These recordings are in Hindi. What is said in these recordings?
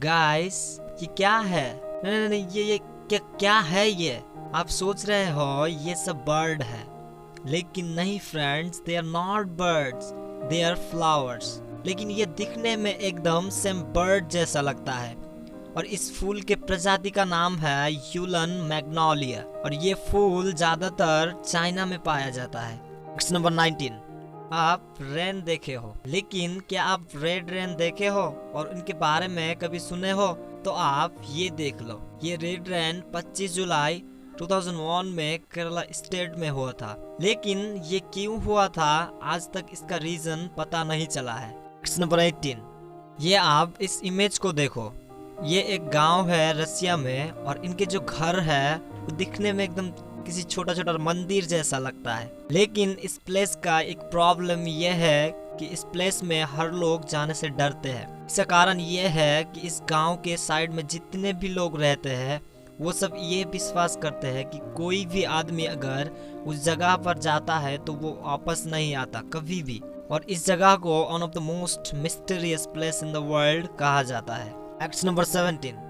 गाइस, ये क्या है? नहीं नहीं नहीं, ये क्या क्या है ये? आप सोच रहे हो ये सब बर्ड है, लेकिन नहीं friends, they are not birds, they are flowers. लेकिन ये दिखने में एकदम सेम बर्ड जैसा लगता है। और इस फूल के प्रजाति का नाम है यूलन मैग्नोलिया, और ये फूल ज्यादातर चाइना में पाया जाता है। नंबर 19। आप रेन देखे हो, लेकिन क्या आप रेड रेन देखे हो और उनके बारे में कभी सुने हो? तो आप ये देख लो, ये रेड रेन 25 जुलाई 2001 में केरला स्टेट में हुआ था। लेकिन ये क्यों हुआ था आज तक इसका रीजन पता नहीं चला है। नंबर 18। ये आप इस इमेज को देखो, ये एक गांव है रसिया में, और इनके जो घर है वो दिखने में एकदम किसी छोटा छोटा मंदिर जैसा लगता है। लेकिन इस प्लेस का एक प्रॉब्लम यह है कि इस प्लेस में हर लोग जाने से डरते हैं। इसका कारण यह है कि इस गांव के साइड में जितने भी लोग रहते हैं वो सब ये विश्वास करते हैं कि कोई भी आदमी अगर उस जगह पर जाता है तो वो वापस नहीं आता कभी भी। और इस जगह को one of the most mysterious place in the world कहा जाता है। Fact number 17।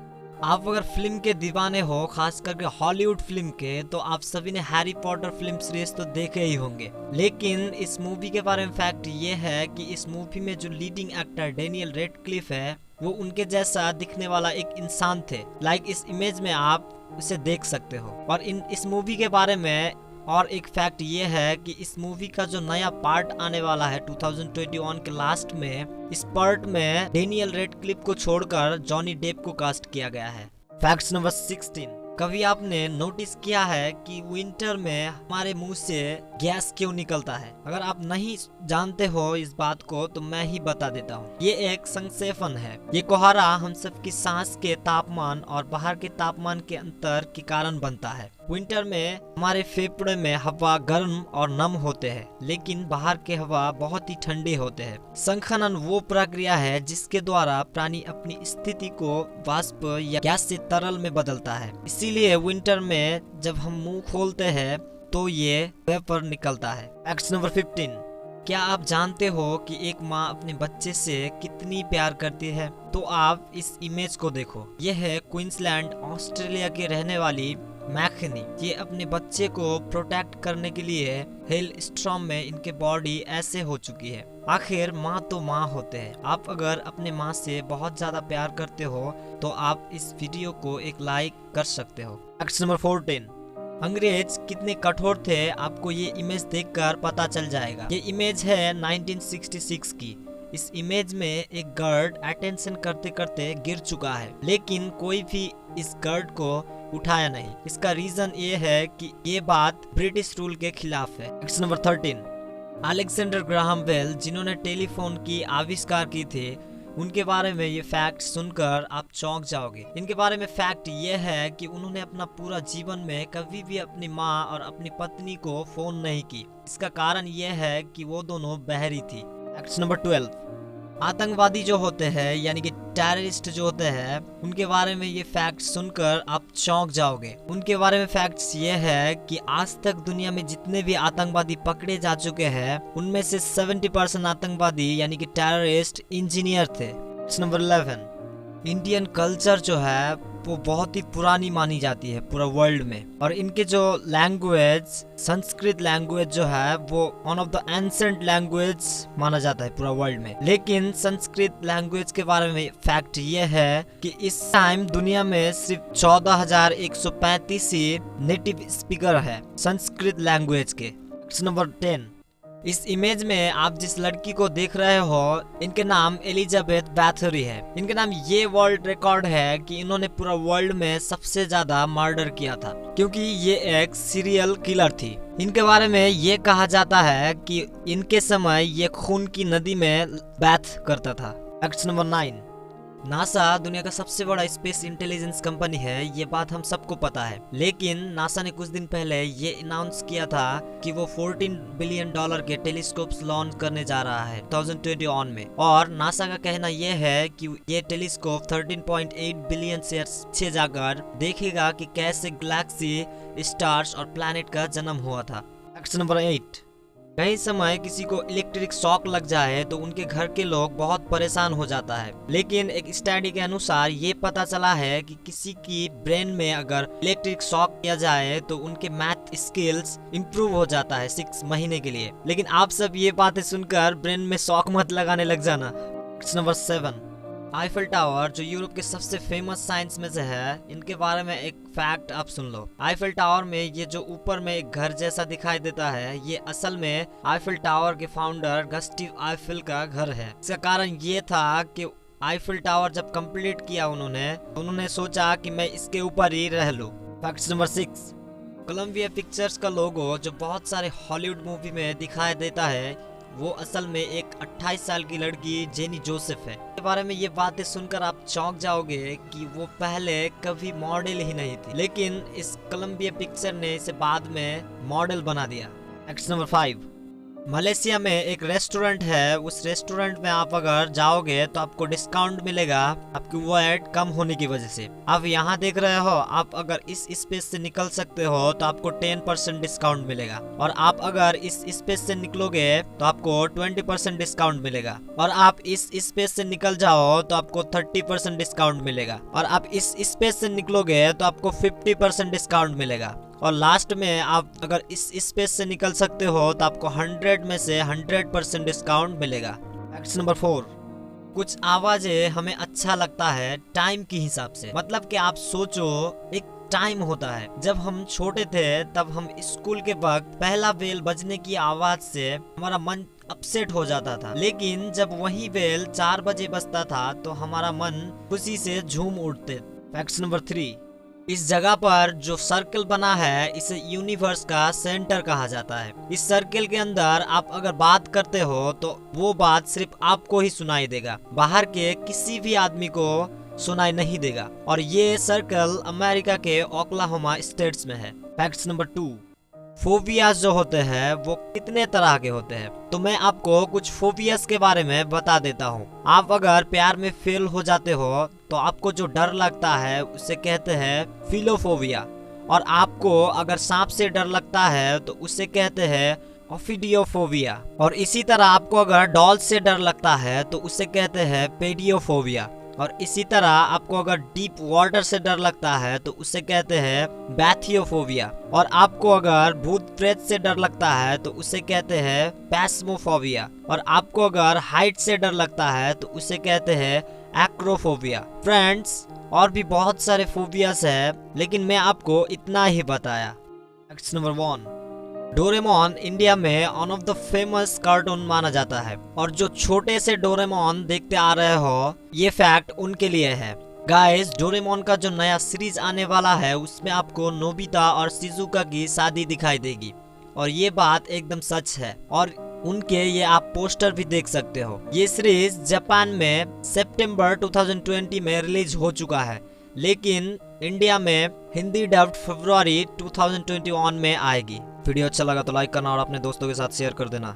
आप अगर फिल्म के दीवाने हो, खास करके हॉलीवुड फिल्म के, तो आप सभी ने हैरी पॉटर फिल्म सीरीज तो देखे ही होंगे। लेकिन इस मूवी के बारे में फैक्ट ये है कि इस मूवी में जो लीडिंग एक्टर डेनियल रेडक्लिफ है, वो उनके जैसा दिखने वाला एक इंसान थे। इस इमेज में आप उसे देख सकते हो। और इस मूवी के बारे में और एक फैक्ट ये है कि इस मूवी का जो नया पार्ट आने वाला है 2021 के लास्ट में, इस पार्ट में डेनियल रेडक्लिफ को छोड़कर जॉनी डेप को कास्ट किया गया है। Fact number 16। कभी आपने नोटिस किया है कि विंटर में हमारे मुंह से गैस क्यों निकलता है? अगर आप नहीं जानते हो इस बात को तो मैं ही बता देता हूँ। ये एक संक्षेपण है। ये कोहरा हम सबकी सांस के तापमान और बाहर के तापमान के अंतर के कारण बनता है। विंटर में हमारे फेफड़े में हवा गर्म और नम होते हैं, लेकिन बाहर के हवा बहुत ही ठंडे होते हैं। संघनन वो प्रक्रिया है जिसके द्वारा प्राणी अपनी स्थिति को वाष्प या गैस से तरल में बदलता है। इसीलिए विंटर में जब हम मुंह खोलते हैं तो ये वेपर निकलता है। Fact number 15। क्या आप जानते हो कि एक माँ अपने बच्चे से कितनी प्यार करती है? तो आप इस इमेज को देखो, यह है क्वींसलैंड ऑस्ट्रेलिया के रहने वाली मैखनी। ये अपने बच्चे को प्रोटेक्ट करने के लिए हेल स्ट्रॉम में इनके बॉडी ऐसे हो चुकी है। आखिर माँ तो माँ होते हैं। आप अगर अपने माँ से बहुत ज्यादा प्यार करते हो तो आप इस वीडियो को एक लाइक कर सकते हो। Fact number 14। अंग्रेज कितने कठोर थे आपको ये इमेज देखकर पता चल जाएगा। ये इमेज है 1966 की। इस इमेज में एक गार्ड अटेंशन करते करते गिर चुका है, लेकिन कोई भी इस गार्ड को उठाया नहीं। इसका रीजन ये है कि ये बात ब्रिटिश रूल के खिलाफ है। Fact number 13। Alexander Graham Bell, जिन्होंने टेलीफोन की आविष्कार की थे, उनके बारे में ये फैक्ट सुनकर आप चौंक जाओगे। इनके बारे में फैक्ट ये है कि उन्होंने अपना पूरा जीवन में कभी भी अपनी माँ और अपनी पत्नी को फोन नहीं की। इसका कारण ये है कि वो दोनों बहरी थी। Fact number 12। आतंकवादी जो होते हैं, यानी कि टेररिस्ट जो होते हैं, उनके बारे में ये फैक्ट सुनकर आप चौंक जाओगे। उनके बारे में फैक्ट्स ये है कि आज तक दुनिया में जितने भी आतंकवादी पकड़े जा चुके हैं, उनमें से 70% आतंकवादी यानी कि टेररिस्ट इंजीनियर थे। नंबर 11। इंडियन कल्चर जो है वो बहुत ही पुरानी मानी जाती है पूरा वर्ल्ड में, और इनके जो लैंग्वेज, संस्कृत लैंग्वेज जो है वो one of the ancient language माना जाता है पूरा वर्ल्ड में। लेकिन संस्कृत लैंग्वेज के बारे में फैक्ट ये है कि इस टाइम दुनिया में सिर्फ 14,135 ही नेटिव स्पीकर है संस्कृत लैंग्वेज के। नंबर 10। इस इमेज में आप जिस लड़की को देख रहे हो, इनके नाम एलिजाबेथ बैथरी है। इनके नाम ये वर्ल्ड रिकॉर्ड है कि इन्होंने पूरा वर्ल्ड में सबसे ज्यादा मर्डर किया था, क्योंकि ये एक सीरियल किलर थी। इनके बारे में ये कहा जाता है कि इनके समय ये खून की नदी में बैथ करता था। Fact number 9। नासा दुनिया का सबसे बड़ा स्पेस इंटेलिजेंस कंपनी है, ये बात हम सबको पता है। लेकिन नासा ने कुछ दिन पहले ये अनाउंस किया था कि वो $14 बिलियन के टेलीस्कोप्स लॉन्च करने जा रहा है 2021 में। और नासा का कहना ये है कि ये टेलीस्कोप 13.8 बिलियन से अच्छे जाकर देखेगा कि कैसे गैलेक्सी, स्टार्स और प्लैनेट का जन्म हुआ था। Fact number 8। कई समय किसी को इलेक्ट्रिक शॉक लग जाए तो उनके घर के लोग बहुत परेशान हो जाता है, लेकिन एक स्टडी के अनुसार ये पता चला है कि किसी की ब्रेन में अगर इलेक्ट्रिक शॉक किया जाए तो उनके मैथ स्किल्स इंप्रूव हो जाता है 6 महीने के लिए। लेकिन आप सब ये बातें सुनकर ब्रेन में शॉक मत लगाने लग जाना। नंबर 7, आईफल टावर, जो यूरोप के सबसे फेमस साइंस में से है। इनके बारे में एक फैक्ट आप सुन लो। आईफल टावर में ये जो ऊपर में एक घर जैसा दिखाई देता है, ये असल में आईफल टावर के फाउंडर गस्टीव आईफल का घर है। इसका कारण ये था कि आईफल टावर जब कंप्लीट किया उन्होंने सोचा कि मैं इसके ऊपर ही रह लूं। फैक्ट नंबर 6, कोलंबिया पिक्चर्स का लोगो जो बहुत सारे हॉलीवुड मूवी में दिखाई देता है, वो असल में एक 28 साल की लड़की जेनी जोसेफ है। इसके बारे में ये बातें सुनकर आप चौंक जाओगे कि वो पहले कभी मॉडल ही नहीं थी, लेकिन इस कोलंबिया पिक्चर ने इसे बाद में मॉडल बना दिया। फैक्ट नंबर 5, मलेशिया में एक रेस्टोरेंट है। उस रेस्टोरेंट में आप अगर जाओगे तो आपको डिस्काउंट मिलेगा आपकी वेट कम होने की वजह से। आप यहाँ देख रहे हो, आप अगर इस स्पेस से निकल सकते हो तो आपको 10% डिस्काउंट मिलेगा, और आप अगर इस स्पेस से निकलोगे तो आपको 20% डिस्काउंट मिलेगा, और आप इस स्पेस से निकल जाओ तो आपको 30% डिस्काउंट मिलेगा, और आप इस स्पेस से निकलोगे तो आपको 50% डिस्काउंट मिलेगा, और लास्ट में आप अगर इस स्पेस से निकल सकते हो तो आपको 100 में से 100% डिस्काउंट मिलेगा। फैक्ट नंबर 4, कुछ आवाजें हमें अच्छा लगता है टाइम के हिसाब से। मतलब कि आप सोचो, एक टाइम होता है, जब हम छोटे थे तब हम स्कूल के वक्त पहला बेल बजने की आवाज से हमारा मन अपसेट हो जाता था, लेकिन जब वही बेल 4 बजे बजता था तो हमारा मन खुशी से झूम उठते। फैक्ट नंबर 3, इस जगह पर जो सर्कल बना है इसे यूनिवर्स का सेंटर कहा जाता है। इस सर्कल के अंदर आप अगर बात करते हो तो वो बात सिर्फ आपको ही सुनाई देगा, बाहर के किसी भी आदमी को सुनाई नहीं देगा, और ये सर्कल अमेरिका के ओक्लाहोमा स्टेट्स में है। फैक्ट नंबर 2, फोबियाज जो होते हैं वो कितने तरह के होते हैं, तो मैं आपको कुछ फोबियाज के बारे में बता देता हूँ। आप अगर प्यार में फेल हो जाते हो तो आपको जो डर लगता है उसे कहते हैं फिलोफोबिया, और आपको अगर सांप से डर लगता है तो उसे कहते हैं ओफिडियोफोबिया, और इसी तरह आपको अगर डॉल से डर लगता है तो उसे कहते हैं पेडियोफोबिया, और इसी तरह आपको अगर डीप वाटर से डर लगता है तो उसे कहते हैं बैथियोफोबिया, और आपको अगर भूत प्रेत से डर लगता है तो उसे कहते हैं पैस्मोफोबिया, और आपको अगर हाइट से डर लगता है तो उसे कहते हैं एक्रोफोबिया। फ्रेंड्स, और भी बहुत सारे फोबियास है, लेकिन मैं आपको इतना ही बताया। फैक्ट नंबर 1, डोरेमोन इंडिया में one of the famous cartoon माना जाता है, और जो छोटे से डोरेमोन देखते आ रहे हो ये फैक्ट उनके लिए है। गाइस, डोरेमोन का जो नया सीरीज आने वाला है उसमें आपको नोबिता और शिजुका की शादी दिखाई देगी, और ये बात एकदम सच है, और उनके ये आप पोस्टर भी देख सकते हो। ये सीरीज जापान में सितंबर 2020 में रिलीज हो चुका है, लेकिन इंडिया में हिंदी डब्ड फरवरी 2021 में आएगी। वीडियो अच्छा लगा तो लाइक करना और अपने दोस्तों के साथ शेयर कर देना।